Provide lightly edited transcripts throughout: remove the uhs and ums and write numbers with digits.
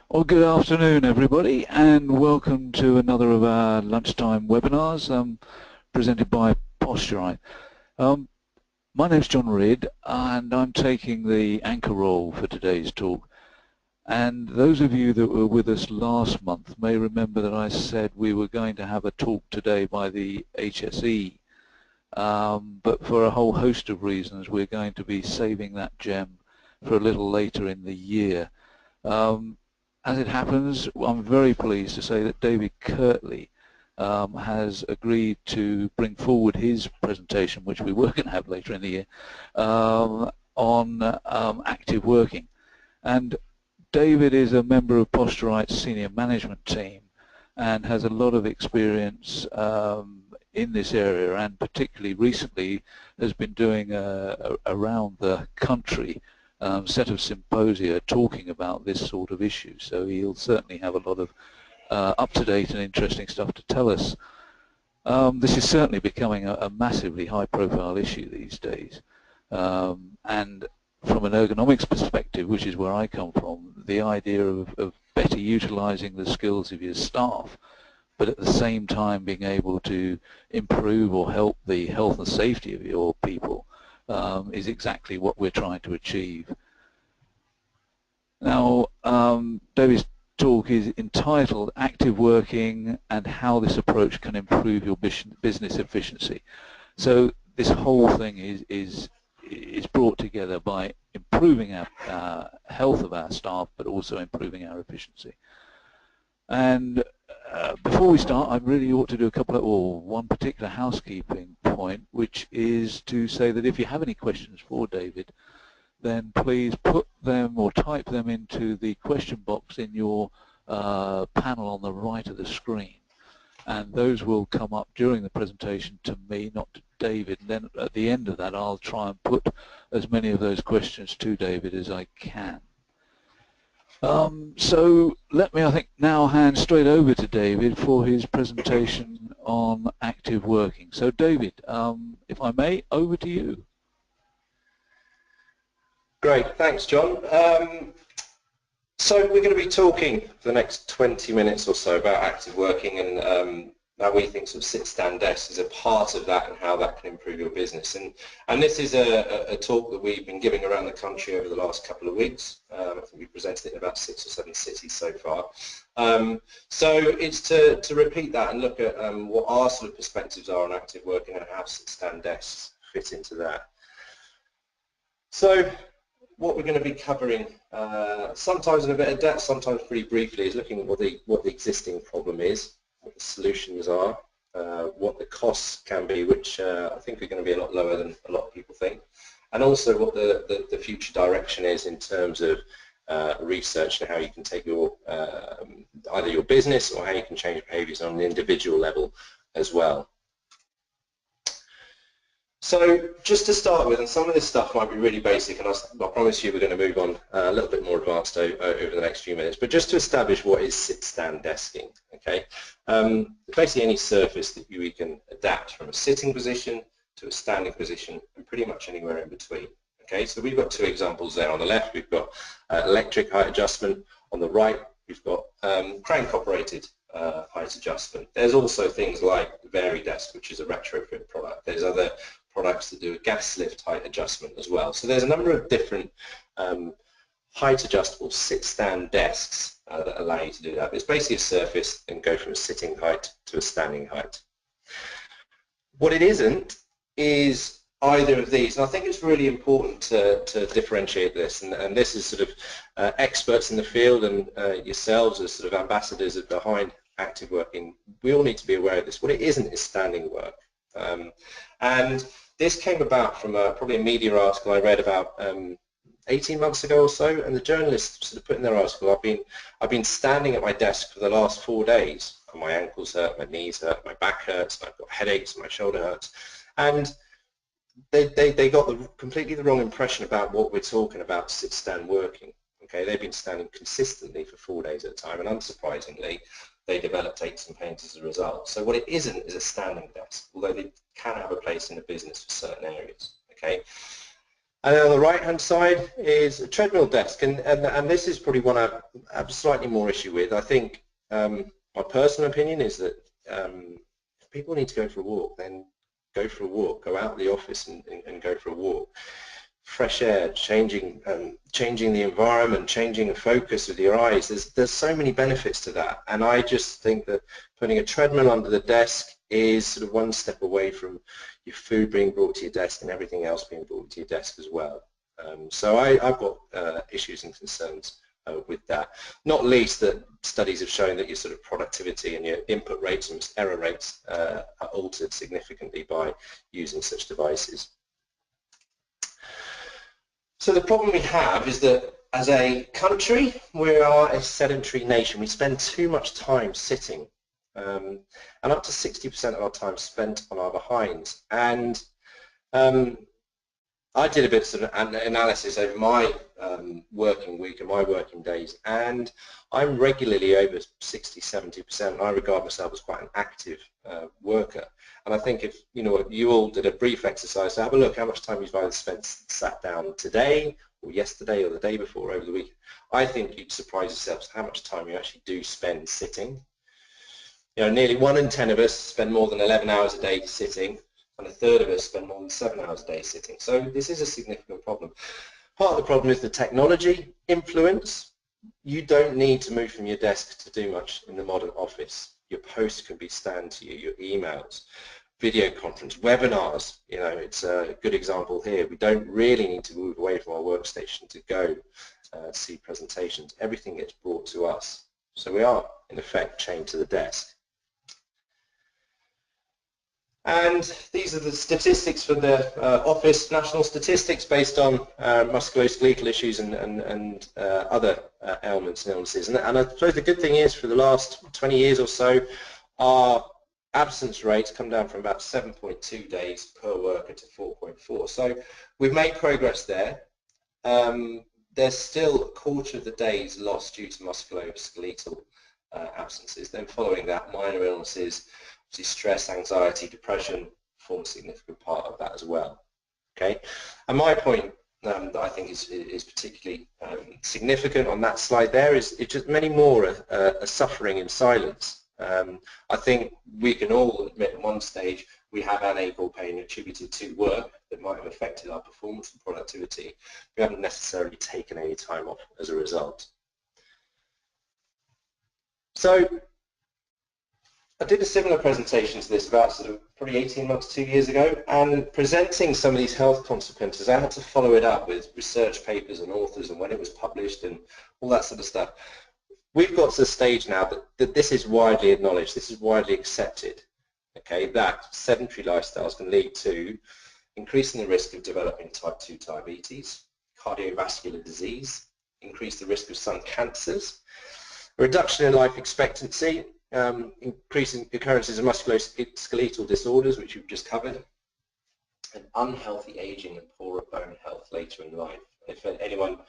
Well, good afternoon, everybody, and welcome to another of our lunchtime webinars presented by Posturite. My name's John Ridd, and I'm taking the anchor role for today's talk. And those of you that were with us last month may remember that I said we were going to have a talk today by the HSE, but for a whole host of reasons we're going to be saving that gem for a little later in the year. As it happens, I'm very pleased to say that David Kirtley has agreed to bring forward his presentation, which we were going to have later in the year, on active working. And David is a member of Posturite's senior management team and has a lot of experience in this area, and particularly recently has been doing around the country set of symposia talking about this sort of issue, so he'll certainly have a lot of up-to-date and interesting stuff to tell us. This is certainly becoming a massively high-profile issue these days, and from an ergonomics perspective, which is where I come from, the idea of better utilizing the skills of your staff, but at the same time being able to improve or help the health and safety of your people is exactly what we're trying to achieve. Now, David's talk is entitled Active Working and How This Approach Can Improve Your Business Efficiency. So this whole thing is brought together by improving our health of our staff, but also improving our efficiency. And before we start, I really ought to do one particular housekeeping point, which is to say that if you have any questions for David, then please put them or type them into the question box in your panel on the right of the screen. And those will come up during the presentation to me, not to David. And then at the end of that, I'll try and put as many of those questions to David as I can. So let me, I think, now hand straight over to David for his presentation on active working. So David, if I may, over to you. Great, thanks John. So we're going to be talking for the next 20 minutes or so about active working and how we think sort of sit-stand desks is a part of that and how that can improve your business. And this is a talk that we've been giving around the country over the last couple of weeks. I think we presented it in about 6 or 7 cities so far. So it's to repeat that and look at what our sort of perspectives are on active working and how sit-stand desks fit into that. So what we're going to be covering, sometimes in a bit of depth, sometimes pretty briefly, is looking at what the existing problem is, what the solutions are, what the costs can be, which I think are going to be a lot lower than a lot of people think, and also what the future direction is in terms of research and how you can take your either your business or how you can change behaviours on an individual level as well. So just to start with, and some of this stuff might be really basic, and I promise you we're going to move on a little bit more advanced over the next few minutes, but just to establish what is sit-stand desking, okay? Basically any surface that we can adapt from a sitting position to a standing position and pretty much anywhere in between, okay? So we've got 2 examples there. On the left we've got electric height adjustment, on the right we've got crank-operated height adjustment. There's also things like VariDesk, which is a retrofit product. There's other products that do a gas lift height adjustment as well. So there's a number of different height adjustable sit-stand desks that allow you to do that. But it's basically a surface and go from a sitting height to a standing height. What it isn't is either of these, and I think it's really important to differentiate this, and this is sort of experts in the field and yourselves as sort of ambassadors behind active working, we all need to be aware of this. What it isn't is standing work. And this came about from probably a media article I read about 18 months ago or so, and the journalist sort of put in their article, I've been standing at my desk for the last 4 days, and my ankles hurt, my knees hurt, my back hurts, I've got headaches, my shoulder hurts, and they got completely the wrong impression about what we're talking about sit-stand working. Okay, they've been standing consistently for 4 days at a time, and unsurprisingly, they developed aches and pains as a result. So what it isn't is a standing desk, although they can have a place in the business for certain areas. Okay, And then on the right-hand side is a treadmill desk, and this is probably one I have slightly more issue with. I think my personal opinion is that if people need to go for a walk, then go for a walk, go out of the office and go for a walk. Fresh air, changing the environment, changing the focus of your eyes. There's so many benefits to that, and I just think that putting a treadmill under the desk is sort of one step away from your food being brought to your desk and everything else being brought to your desk as well. So I've got issues and concerns with that. Not least that studies have shown that your sort of productivity and your input rates and error rates are altered significantly by using such devices. So the problem we have is that as a country, we are a sedentary nation. We spend too much time sitting, and up to 60% of our time spent on our behinds. And I did a bit of sort of analysis over my working week and my working days, and I'm regularly over 60–70%, and I regard myself as quite an active worker. And I think if you all did a brief exercise to have a look how much time you've either sat down today or yesterday or the day before over the week, I think you'd surprise yourselves how much time you actually do spend sitting. Nearly 1 in 10 of us spend more than 11 hours a day sitting, and a third of us spend more than 7 hours a day sitting. So this is a significant problem. Part of the problem is the technology influence. You don't need to move from your desk to do much in the modern office. Your posts can be scanned to you, your emails, video conference, webinars. It's a good example here. We don't really need to move away from our workstation to go see presentations. Everything gets brought to us. So we are, in effect, chained to the desk. And these are the statistics for the office, national statistics based on musculoskeletal issues and other ailments and illnesses. And I suppose the good thing is for the last 20 years or so, our absence rates come down from about 7.2 days per worker to 4.4. So we've made progress there. There's still a quarter of the days lost due to musculoskeletal absences. Then following that, minor illnesses, stress, anxiety, depression form a significant part of that as well. Okay, and my point that I think is particularly significant on that slide there is it's just many more are suffering in silence. I think we can all admit at one stage we have ankle pain attributed to work that might have affected our performance and productivity. We haven't necessarily taken any time off as a result. So I did a similar presentation to this about sort of probably 18 months, 2 years ago, and presenting some of these health consequences, I had to follow it up with research papers and authors and when it was published and all that sort of stuff. We've got to the stage now that this is widely acknowledged, this is widely accepted, okay, that sedentary lifestyles can lead to increasing the risk of developing type 2 diabetes, cardiovascular disease, increase the risk of some cancers, a reduction in life expectancy, increasing occurrences of musculoskeletal disorders, which we've just covered, and unhealthy aging and poorer bone health later in life. If anyone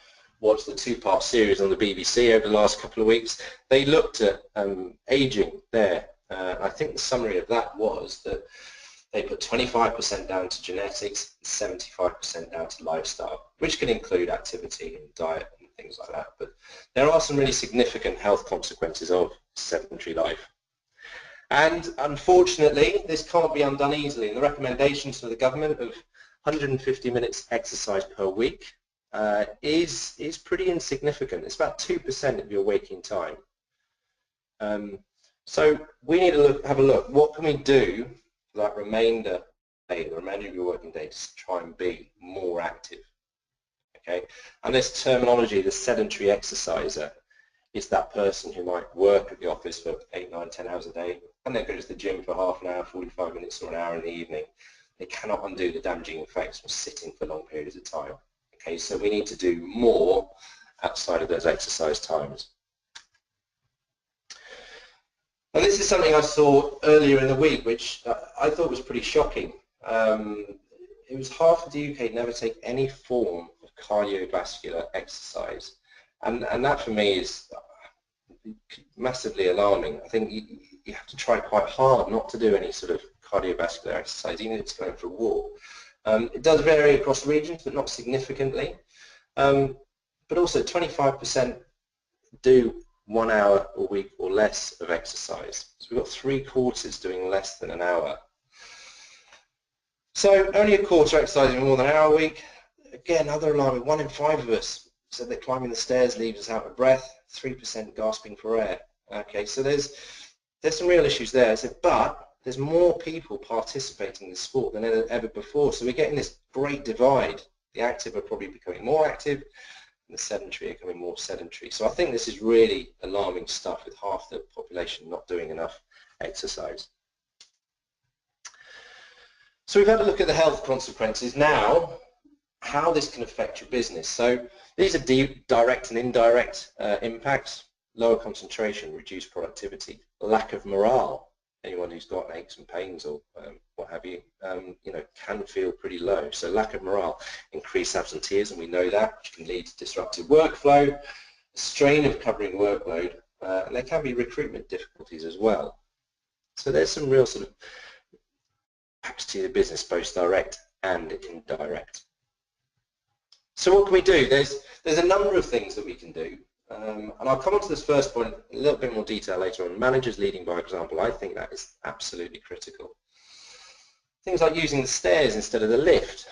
watched the two-part series on the BBC over the last couple of weeks, they looked at aging there. I think the summary of that was that they put 25% down to genetics, 75% down to lifestyle, which can include activity and diet and things like that. But there are some really significant health consequences of sedentary life. And unfortunately, this can't be undone easily. And the recommendations for the government of 150 minutes exercise per week is pretty insignificant. It's about 2% of your waking time. So we need to have a look. What can we do for that remainder day, the remainder of your working day, to try and be more active? Okay, and this terminology, the sedentary exerciser, is that person who might work at the office for 8, 9, 10 hours a day and then goes to the gym for half an hour, 45 minutes or an hour in the evening. They cannot undo the damaging effects from sitting for long periods of time. Okay, so we need to do more outside of those exercise times. And this is something I saw earlier in the week, which I thought was pretty shocking. It was half of the UK never take any form of cardiovascular exercise. And that for me is massively alarming. I think you have to try quite hard not to do any sort of cardiovascular exercise, even if it's going for a walk. It does vary across regions, but not significantly. But also 25% do 1 hour a week or less of exercise. So we've got 3/4 doing less than an hour. So only a quarter exercising more than an hour a week. Again, other alarming, 1 in 5 of us said that climbing the stairs leaves us out of breath, 3% gasping for air. Okay, so there's some real issues there. But there's more people participating in the sport than ever before, so we're getting this great divide. The active are probably becoming more active, and the sedentary are becoming more sedentary. So I think this is really alarming stuff, with half the population not doing enough exercise. So we've had a look at the health consequences. Now, how this can affect your business. So these are direct and indirect impacts. Lower concentration, reduced productivity, lack of morale. Anyone who's got aches and pains or what have you, can feel pretty low. So lack of morale, increased absenteeism, we know that, which can lead to disrupted workflow, strain of covering workload, and there can be recruitment difficulties as well. So there's some real sort of impacts to the business, both direct and indirect. So what can we do? There's a number of things that we can do. And I'll come on to this first point in a little bit more detail later on. Managers leading by example, I think that is absolutely critical. Things like using the stairs instead of the lift,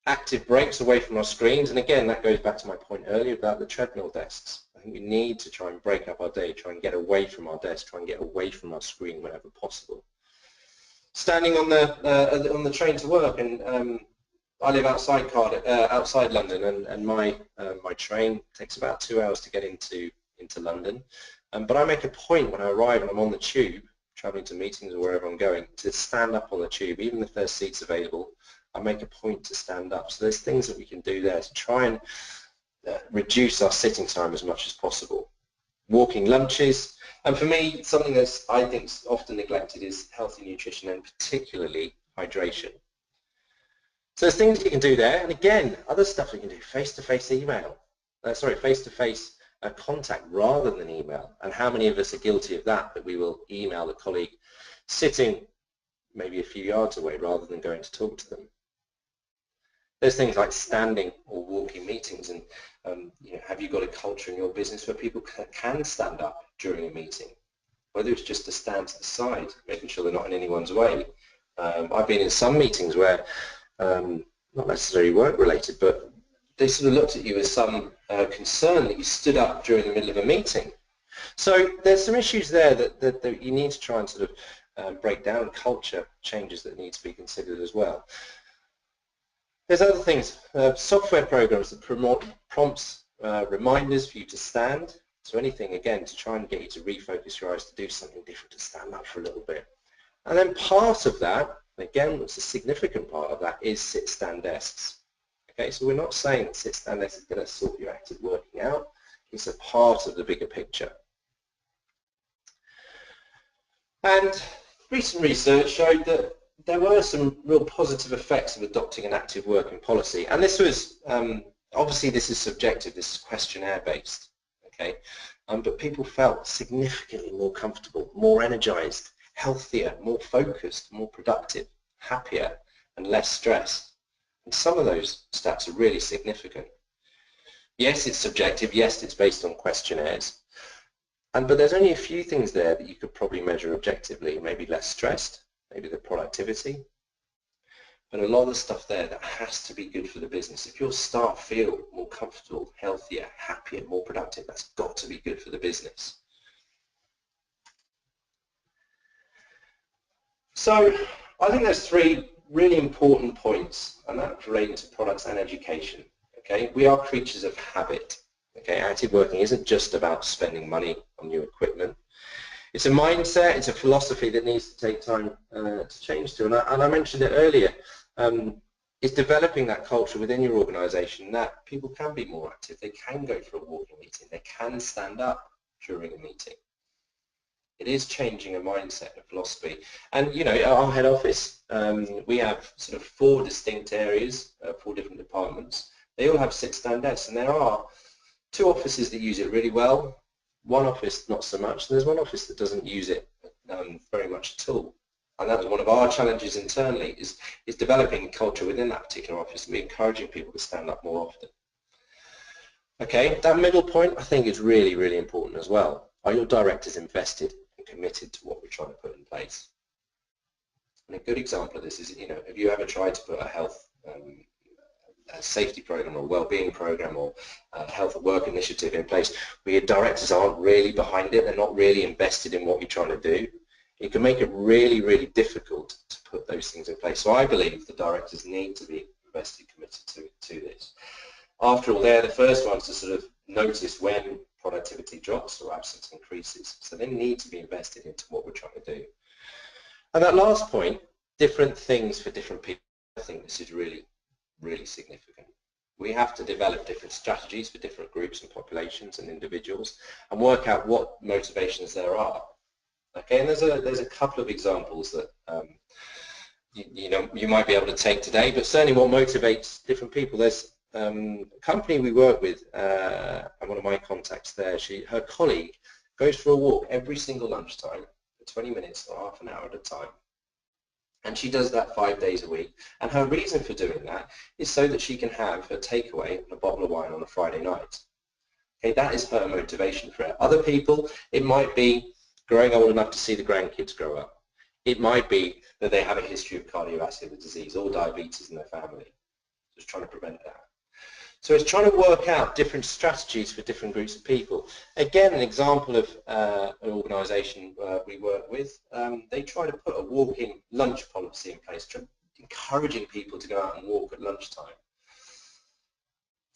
active breaks away from our screens, and again that goes back to my point earlier about the treadmill desks. I think we need to try and break up our day, try and get away from our desk, try and get away from our screen whenever possible. Standing on the train to work, and I live outside London, and my train takes about 2 hours to get into London. But I make a point when I arrive and I'm on the tube, travelling to meetings or wherever I'm going, to stand up on the tube, even if there's seats available. I make a point to stand up. So there's things that we can do there to try and reduce our sitting time as much as possible. Walking lunches, and for me, something that's I think is often neglected is healthy nutrition, and particularly hydration. So there's things you can do there, and again, other stuff you can do, face-to-face face-to-face contact rather than email. And how many of us are guilty of that we will email a colleague sitting maybe a few yards away rather than going to talk to them. There's things like standing or walking meetings, and have you got a culture in your business where people can stand up during a meeting? Whether it's just to stand to the side, making sure they're not in anyone's way. I've been in some meetings where not necessarily work-related, but they sort of looked at you with some concern that you stood up during the middle of a meeting. So there's some issues there that you need to try and sort of break down, culture changes that need to be considered as well. There's other things, software programs that promote prompts, reminders for you to stand. So anything, again, to try and get you to refocus your eyes to do something different, to stand up for a little bit. And then part of that, again, what's a significant part of that, is sit-stand desks. Okay, so we're not saying that sit-stand desks is going to sort your active working out. It's a part of the bigger picture. And recent research showed that there were some real positive effects of adopting an active working policy. And this was, obviously this is subjective, this is questionnaire-based, okay? But people felt significantly more comfortable, more energized, healthier, more focused, more productive, happier, and less stressed. And some of those stats are really significant. Yes, it's subjective. Yes, it's based on questionnaires. But there's only a few things there that you could probably measure objectively. Maybe less stressed, maybe the productivity. But a lot of the stuff there that has to be good for the business. If your staff feel more comfortable, healthier, happier, more productive, that's got to be good for the business. So I think there's 3 really important points, and that's relating to products and education. Okay, we are creatures of habit. Okay, active working isn't just about spending money on new equipment. It's a mindset, it's a philosophy that needs to take time to change to. And I mentioned it earlier. It's developing that culture within your organisation that people can be more active. They can go for a walking meeting. They can stand up during a meeting. It is changing a mindset, a philosophy. And, at our head office, we have sort of 4 distinct areas, 4 different departments. They all have sit-stand desks, and there are 2 offices that use it really well, 1 office not so much, and there's 1 office that doesn't use it very much at all. And that was one of our challenges internally, is developing culture within that particular office and encouraging people to stand up more often. Okay, that middle point I think is really, really important as well. Are your directors invested and committed to what we're trying to put in place? And a good example of this is, have you ever tried to put a health a safety program or well-being program or a health at work initiative in place where your directors aren't really behind it, they're not really invested in what you're trying to do? It can make it really, really difficult to put those things in place. So I believe the directors need to be invested, committed to this. After all, they're the first ones to sort of notice when productivity drops or absence increases. So they need to be invested into what we're trying to do. And that last point, different things for different people, I think this is really, really significant. We have to develop different strategies for different groups and populations and individuals and work out what motivations there are. Okay, and there's a couple of examples that you might be able to take today, but certainly what motivates different people. There's a company we work with, and one of my contacts there, her colleague goes for a walk every single lunchtime for 20 minutes or half an hour at a time. And she does that 5 days a week. And her reason for doing that is so that she can have her takeaway and a bottle of wine on a Friday night. Okay, that is her motivation for it. Other people, it might be growing old enough to see the grandkids grow up. It might be that they have a history of cardiovascular disease or diabetes in their family. Just trying to prevent that. So it's trying to work out different strategies for different groups of people. Again, an example of an organisation we work with, they try to put a walking lunch policy in place, encouraging people to go out and walk at lunchtime.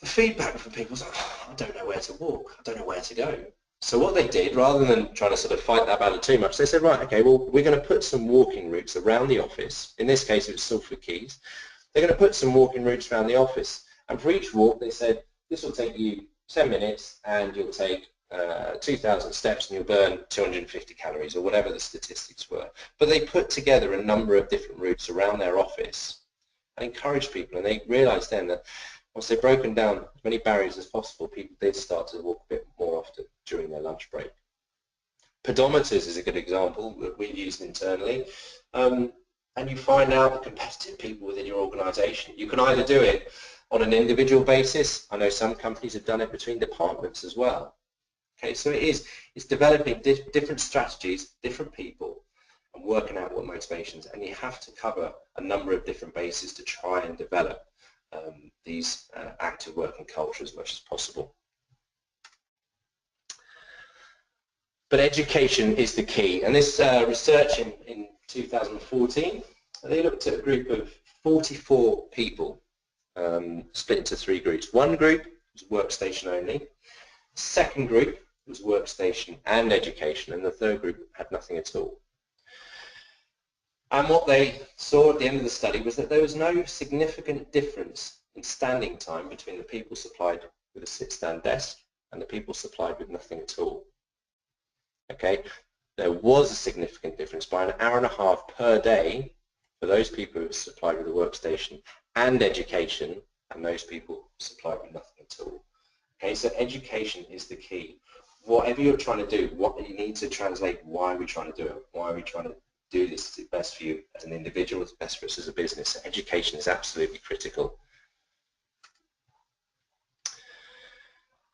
The feedback from people was, I don't know where to walk, I don't know where to go. So what they did, rather than trying to sort of fight that battle too much, they said, right, okay, well, we're going to put some walking routes around the office. In this case, it was Salford Quays. They're going to put some walking routes around the office. And for each walk, they said, this will take you 10 minutes and you'll take 2,000 steps and you'll burn 250 calories or whatever the statistics were. But they put together a number of different routes around their office and encouraged people. And they realized then that once they've broken down as many barriers as possible, people did start to walk a bit more often during their lunch break. Pedometers is a good example that we've used internally. And you find out the competitive people within your organization. You can either do it on an individual basis. I know some companies have done it between departments as well. Okay, so it's developing different strategies, different people, and working out what motivations. And you have to cover a number of different bases to try and develop these active working culture as much as possible. But education is the key. And this research in 2014, they looked at a group of 44 people split into 3 groups. One group was workstation only. Second group was workstation and education. And the third group had nothing at all. And what they saw at the end of the study was that there was no significant difference in standing time between the people supplied with a sit-stand desk and the people supplied with nothing at all. Okay, there was a significant difference by an hour and a half per day for those people who were supplied with a workstation and education, and those people supplied with nothing at all. Okay, so education is the key. Whatever you're trying to do, what you need to translate, why are we trying to do it? Why are we trying to do this? Is it best for you as an individual? It's best for us as a business. Education is absolutely critical.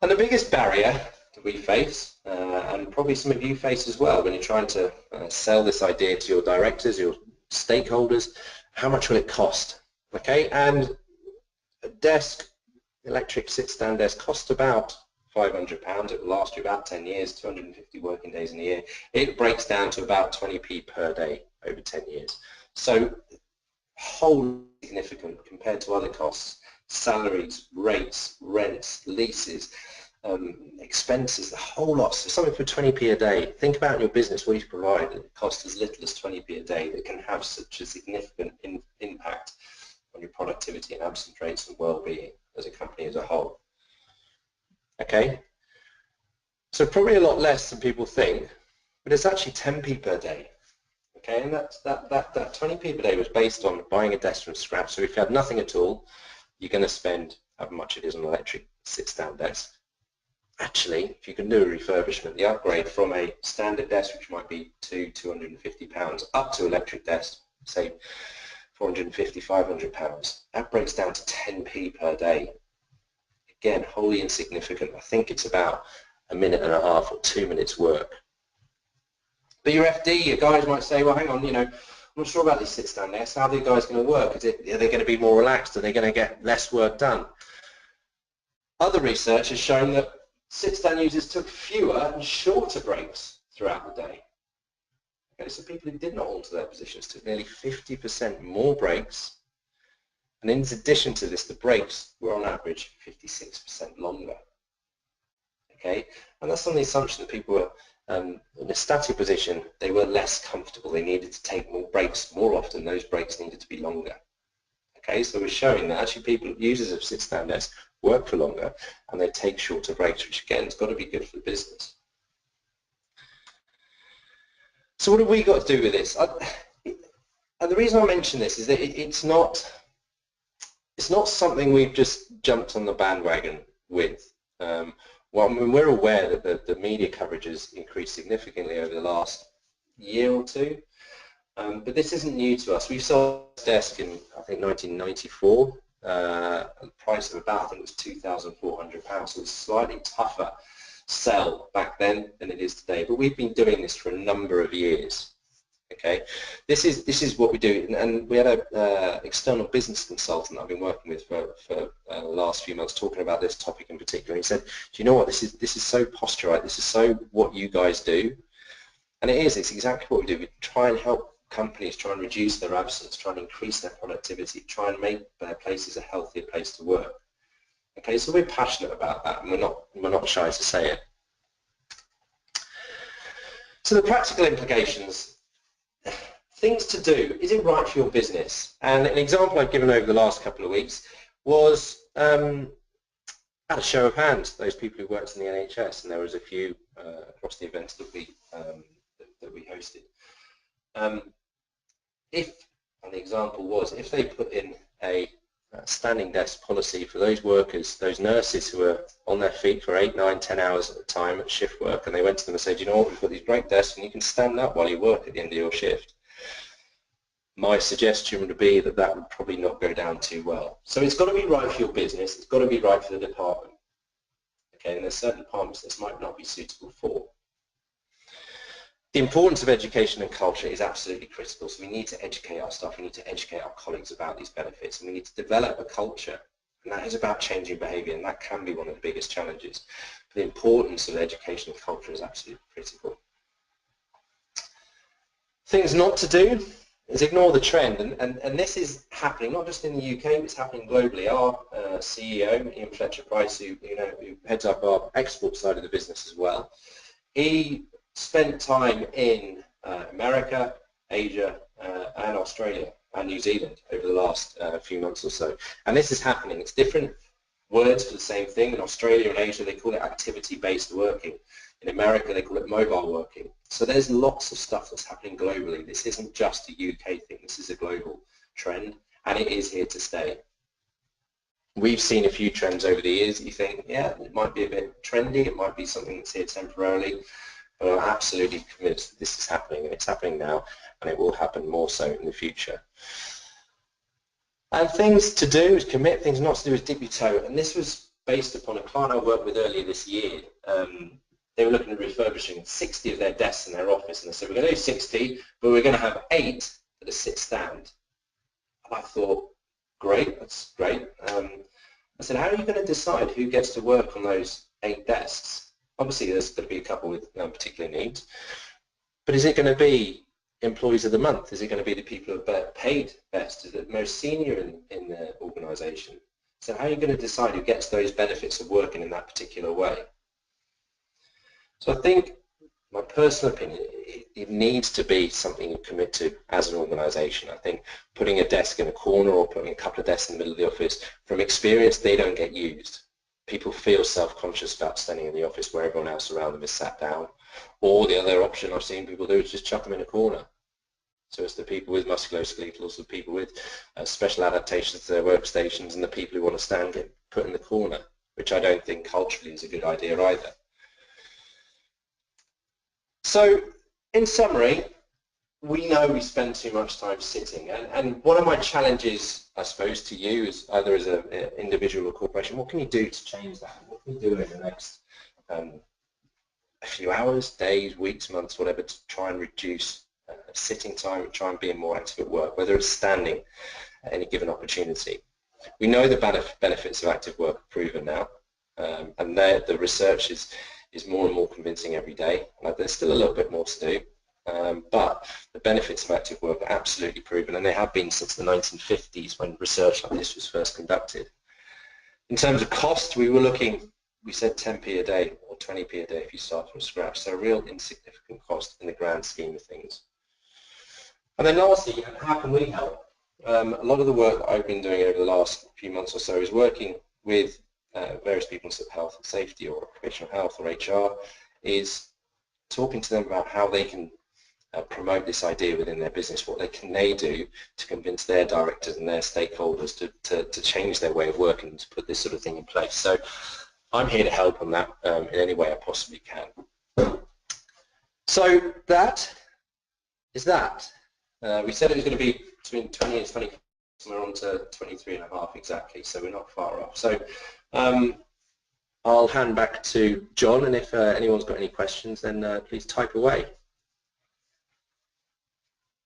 And the biggest barrier that we face, and probably some of you face as well, when you're trying to sell this idea to your directors, your stakeholders, how much will it cost? Okay, and a desk, electric sit-stand desk, costs about £500. It will last you about 10 years, 250 working days in a year. It breaks down to about 20p per day over 10 years. So wholly significant compared to other costs, salaries, rates, rents, leases, expenses, the whole lot. So something for 20p a day. Think about your business, what you provide that costs as little as 20p a day that can have such a significant impact on your productivity and absence rates and well-being as a company as a whole. Okay, so probably a lot less than people think, but it's actually 10p per day. Okay, and that 20p per day was based on buying a desk from scratch. So if you had nothing at all, you're going to spend however much it is on an electric sit-stand desk. actually, if you can do a refurbishment, the upgrade from a standard desk, which might be £250, up to electric desk, say 450, £500, that breaks down to 10p per day. Again, wholly insignificant. I think it's about a minute and a half or 2 minutes work. But your FD, your guys might say, well, hang on, you know, I'm not sure about these sit-stand desks. How are the guys going to work? Are they going to be more relaxed? Are they going to get less work done? Other research has shown that sit-stand users took fewer and shorter breaks throughout the day. Okay, so people who did not alter their positions took nearly 50% more breaks. And in addition to this, the breaks were on average 56% longer. Okay, and that's on the assumption that people were in a static position, they were less comfortable. They needed to take more breaks more often. Those breaks needed to be longer. Okay, so we're showing that actually people, users of sit-stand desks, work for longer and they take shorter breaks, which again has got to be good for the business. So what have we got to do with this? And the reason I mention this is that it's not something we've just jumped on the bandwagon with. Well, I mean, we're aware that the media coverage has increased significantly over the last year or two, but this isn't new to us. We sold this desk in, I think, 1994, at the price of about, I think it was £2,400, so it's a slightly tougher sell back then than it is today, but we've been doing this for a number of years. Okay, this is what we do, and we had an external business consultant I've been working with for the last few months talking about this topic in particular. He said, "Do you know what? This is so Posturite. This is so what you guys do," and it's exactly what we do. We try and help companies try and reduce their absence, try and increase their productivity, try and make their places a healthier place to work. Okay, so we're passionate about that, and we're not shy to say it. So the practical implications. Things to do. Is it right for your business? And an example I've given over the last couple of weeks was at a show of hands, those people who worked in the NHS, and there was a few across the events that we hosted. And the example was, if they put in a standing desk policy for those workers, those nurses who are on their feet for 8, 9, 10 hours at a time at shift work, and they went to them and said, you know what, we've got these great desks and you can stand up while you work at the end of your shift. My suggestion would be that that would probably not go down too well. So it's got to be right for your business, it's got to be right for the department. Okay, and there's certain departments this might not be suitable for. The importance of education and culture is absolutely critical, so we need to educate our staff, we need to educate our colleagues about these benefits, and we need to develop a culture, and that is about changing behaviour, and that can be one of the biggest challenges. But the importance of education and culture is absolutely critical. Things not to do is ignore the trend, and this is happening not just in the UK, but it's happening globally. Our CEO, Ian Fletcher-Price, who heads up our export side of the business as well, he spent time in America, Asia, and Australia and New Zealand over the last few months or so, and this is happening. It's different words for the same thing. In Australia and Asia, they call it activity-based working. In America, they call it mobile working. So there's lots of stuff that's happening globally. This isn't just a UK thing. This is a global trend, and it is here to stay. We've seen a few trends over the years that you think, yeah, it might be a bit trendy. It might be something that's here temporarily. But I'm absolutely convinced that this is happening, and it's happening now, and it will happen more so in the future. And things to do is commit, things not to do is dip your toe. And this was based upon a client I worked with earlier this year. They were looking at refurbishing 60 of their desks in their office, and they said, we're going to do 60, but we're going to have 8 that are sit-stand. And I thought, great, that's great. I said, how are you going to decide who gets to work on those 8 desks? Obviously, there's going to be a couple with particular needs, but is it going to be employees of the month? Is it going to be the people who are paid best? Is it the most senior in the organisation? So how are you going to decide who gets those benefits of working in that particular way? So I think, my personal opinion, it needs to be something you commit to as an organisation. I think putting a desk in a corner or putting a couple of desks in the middle of the office, from experience, they don't get used. People feel self-conscious about standing in the office where everyone else around them is sat down. Or the other option I've seen people do is just chuck them in a corner. So it's the people with musculoskeletal, the people with special adaptations to their workstations, and the people who want to stand get put in the corner. which I don't think culturally is a good idea either. So, in summary, we know we spend too much time sitting, and one of my challenges, I suppose, to you, is either as an individual or corporation, what can you do to change that? What can you do in the next a few hours, days, weeks, months, whatever, to try and reduce sitting time and try and be more active at work, whether it's standing at any given opportunity? We know the benefits of active work are proven now, and the research is more and more convincing every day. There's still a little bit more to do. But the benefits of active work are absolutely proven, and they have been since the 1950s when research like this was first conducted. In terms of cost, we said 10p a day or 20p a day if you start from scratch, so a real insignificant cost in the grand scheme of things. And then lastly, how can we help? A lot of the work that I've been doing over the last few months or so is working with various people in health and safety or occupational health or HR, is talking to them about how they can promote this idea within their business. What can they do to convince their directors and their stakeholders to change their way of working and to put this sort of thing in place. So I'm here to help on that in any way I possibly can. So that is that. We said it was going to be between 20 and 20, so we're on to 23 and a half exactly, so we're not far off. So I'll hand back to John, and if anyone's got any questions, then please type away.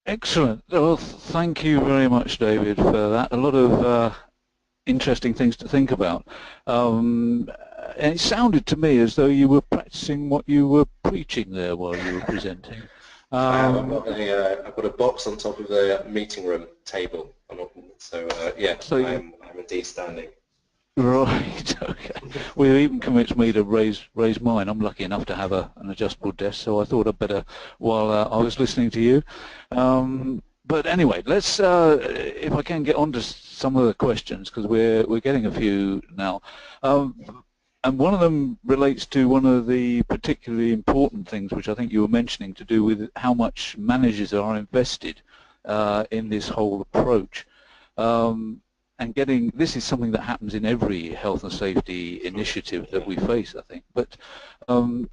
Excellent. Well, thank you very much, David, for that. A lot of interesting things to think about. And it sounded to me as though you were practicing what you were preaching there while you were presenting. I've got a box on top of the meeting room table, so yeah, so I'm indeed standing. Right, okay. Well, you even convinced me to raise mine. I'm lucky enough to have an adjustable desk, so I thought I'd better, while I was listening to you. But anyway, let's, if I can get on to some of the questions, because we're getting a few now. And one of them relates to one of the particularly important things, which I think you were mentioning, to do with how much managers are invested in this whole approach. And this is something that happens in every health and safety initiative that we face, I think. But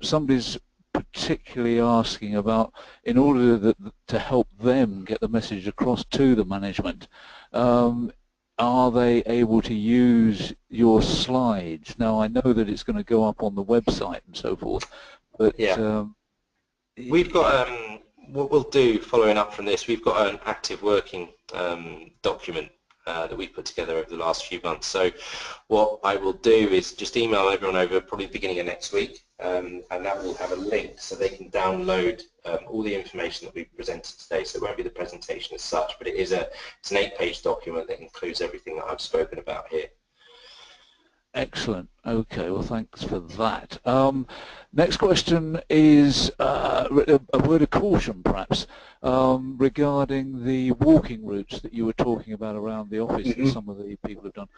somebody's particularly asking about, in order to help them get the message across to the management, are they able to use your slides? Now, I know that it's going to go up on the website and so forth, but yeah. We've got, what we'll do following up from this, we've got an active working document that we've put together over the last few months. So what I will do is just email everyone over probably the beginning of next week, and that will have a link so they can download all the information that we've presented today. So it won't be the presentation as such, but it's an 8-page document that includes everything that I've spoken about here. Excellent. Okay, well, thanks for that. Next question is a word of caution, perhaps, regarding the walking routes that you were talking about around the office that some of the people have done.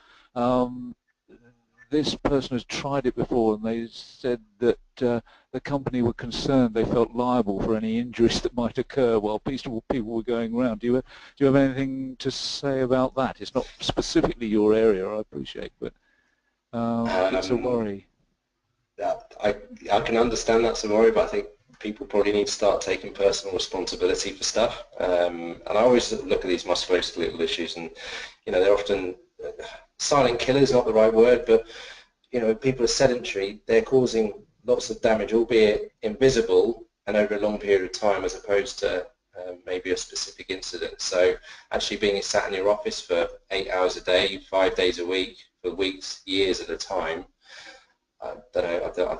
This person has tried it before, and they said that the company were concerned they felt liable for any injuries that might occur while peaceful people were going around. Do you have anything to say about that? It's not specifically your area, I appreciate, but it's a worry. I can understand that's a worry, but I think people probably need to start taking personal responsibility for stuff. And I always look at these musculoskeletal issues, and they're often silent killers, not the right word, but people are sedentary. They're causing lots of damage, albeit invisible and over a long period of time, as opposed to maybe a specific incident. So actually being sat in your office for 8 hours a day, 5 days a week, for weeks, years at a time, I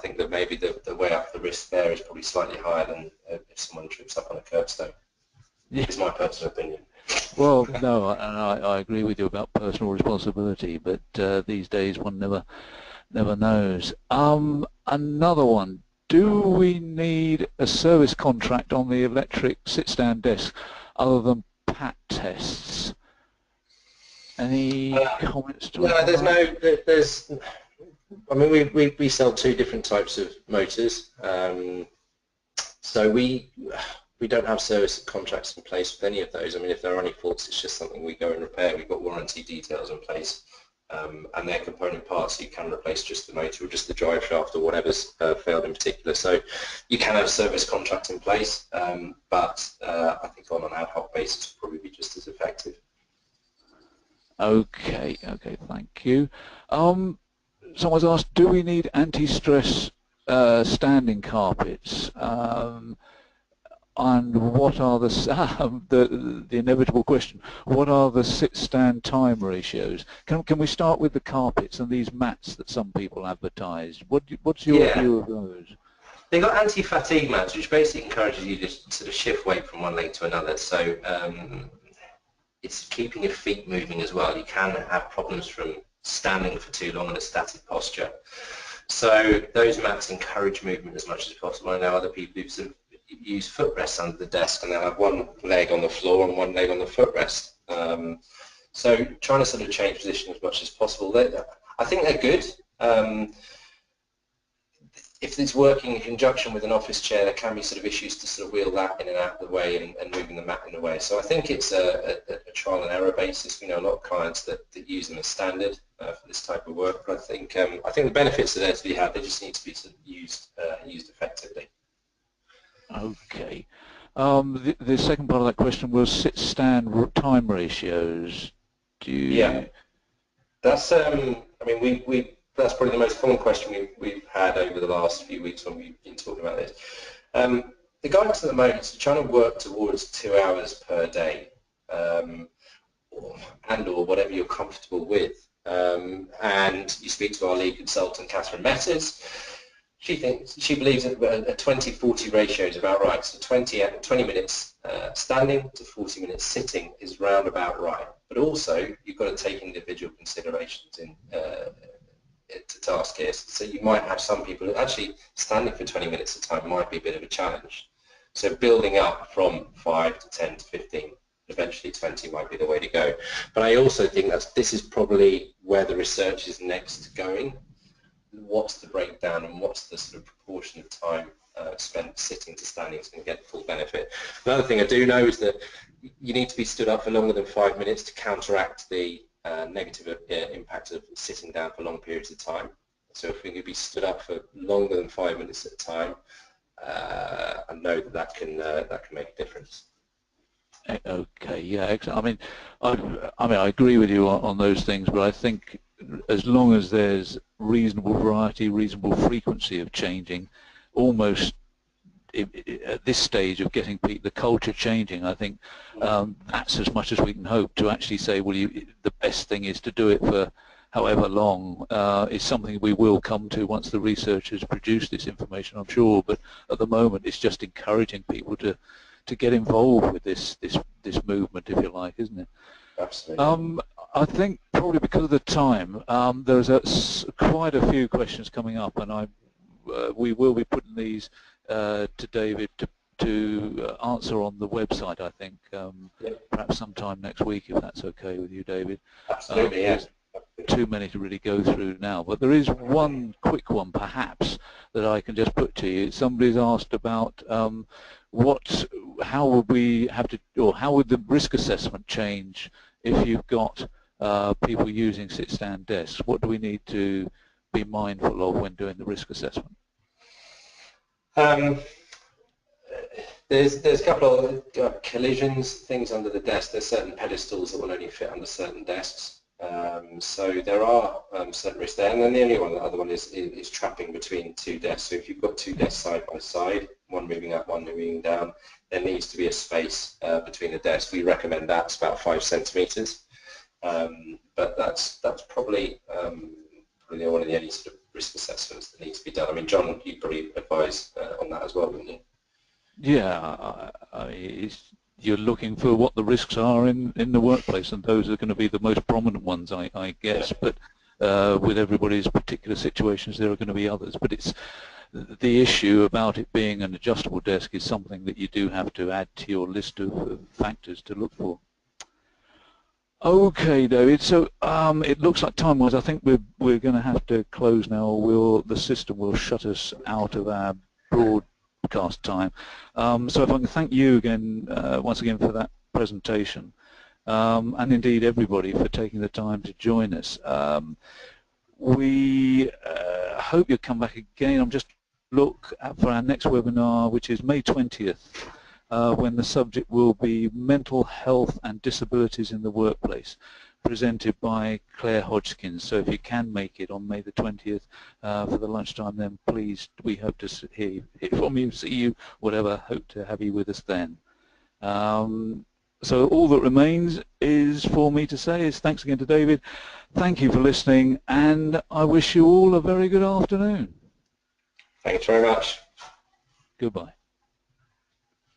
think that maybe the way up the risk there is probably slightly higher than if someone trips up on a curbstone. Yeah. It's my personal opinion. Well, no, I agree with you about personal responsibility, but these days one never knows. Another one. Do we need a service contract on the electric sit-stand desk other than PAT tests? Any comments to that? No, there's I mean, we sell 2 different types of motors, so we don't have service contracts in place with any of those. I mean, if there are any faults, it's just something we go and repair. We've got warranty details in place and their component parts, you can replace just the motor or just the drive shaft or whatever's failed in particular. So you can have a service contract in place, but I think on an ad hoc basis will probably be just as effective. Okay, thank you. Someone's asked, do we need anti-stress standing carpets? And what are the inevitable question? What are the sit-stand time ratios? Can we start with the carpets and these mats that some people advertise? What's your view of those? They've got anti-fatigue mats, which basically encourages you to sort of shift weight from one leg to another. So it's keeping your feet moving as well. You can have problems from standing for too long in a static posture. So those mats encourage movement as much as possible. I know other people who sort of use footrests under the desk, and they'll have one leg on the floor and one leg on the footrest. So trying to sort of change position as much as possible. I think they're good. If it's working in conjunction with an office chair, there can be sort of issues to sort of wheel that in and out of the way and moving the mat in the way. So I think it's a trial and error basis. We know a lot of clients that use them as standard for this type of work. But I think the benefits are there to be had. They just need to be sort of used effectively. Okay. The second part of that question was sit-stand time ratios. Yeah. That's I mean that's probably the most common question we've had over the last few weeks when we've been talking about this. The guidance at the moment is trying to work towards 2 hours per day, or whatever you're comfortable with. And you speak to our lead consultant, Catherine Metters. She believes that a 20-40 ratio is about right. So 20 minutes standing to 40 minutes sitting is round about right. But also, you've got to take individual considerations to task here. So you might have some people who actually standing for 20 minutes at a time might be a bit of a challenge. So building up from 5 to 10 to 15, eventually 20 might be the way to go. But I also think that this is probably where the research is next going. What's the breakdown and what's the sort of proportion of time spent sitting to standing is going to get the full benefit. Another thing I do know is that you need to be stood up for longer than 5 minutes to counteract the negative impact of sitting down for long periods of time. So if we can be stood up for longer than 5 minutes at a time, I know that can make a difference. Okay, yeah, excellent. I mean, I agree with you on those things, but I think as long as there's reasonable variety, reasonable frequency of changing, almost at this stage of getting the culture changing, I think that's as much as we can hope to actually say, well, the best thing is to do it for however long. Is something we will come to once the researchers produce this information, I'm sure. But at the moment, it's just encouraging people to get involved with this movement, if you like, isn't it? Absolutely. I think probably because of the time, there's quite a few questions coming up, and we will be putting these to David to answer on the website, I think, perhaps sometime next week, if that's okay with you, David. Absolutely, yeah. Too many to really go through now, but there is one quick one perhaps that I can just put to you. Somebody's asked about how would we have to, or how would the risk assessment change if you've got people using sit-stand desks? What do we need to be mindful of when doing the risk assessment? There's a couple of collisions, things under the desk. There's certain pedestals that will only fit under certain desks. So there are certain risks there, and then the other one is trapping between two desks. So if you've got two desks side by side, one moving up, one moving down, there needs to be a space between the desks. We recommend that's about 5 centimeters, but that's probably one of the only sort of risk assessments that needs to be done. I mean, John, you probably advise on that as well, wouldn't you? Yeah, you're looking for what the risks are in the workplace, and those are going to be the most prominent ones, I guess. But with everybody's particular situations, there are going to be others. But it's the issue about it being an adjustable desk is something that you do have to add to your list of factors to look for. Okay, David. So it looks like time-wise, I think we're going to have to close now, or the system will shut us out of our broadcast time. So if I can thank you again, once again, for that presentation, and indeed everybody for taking the time to join us. We hope you'll come back again. I'm just look for our next webinar, which is May 20th, when the subject will be mental health and disabilities in the workplace, presented by Claire Hodgkins. So if you can make it on May the 20th for the lunchtime, then please, we hope to hear from you, see you, whatever, hope to have you with us then. So all that remains is for me to say is thanks again to David. Thank you for listening, and I wish you all a very good afternoon. Thanks very much. Goodbye.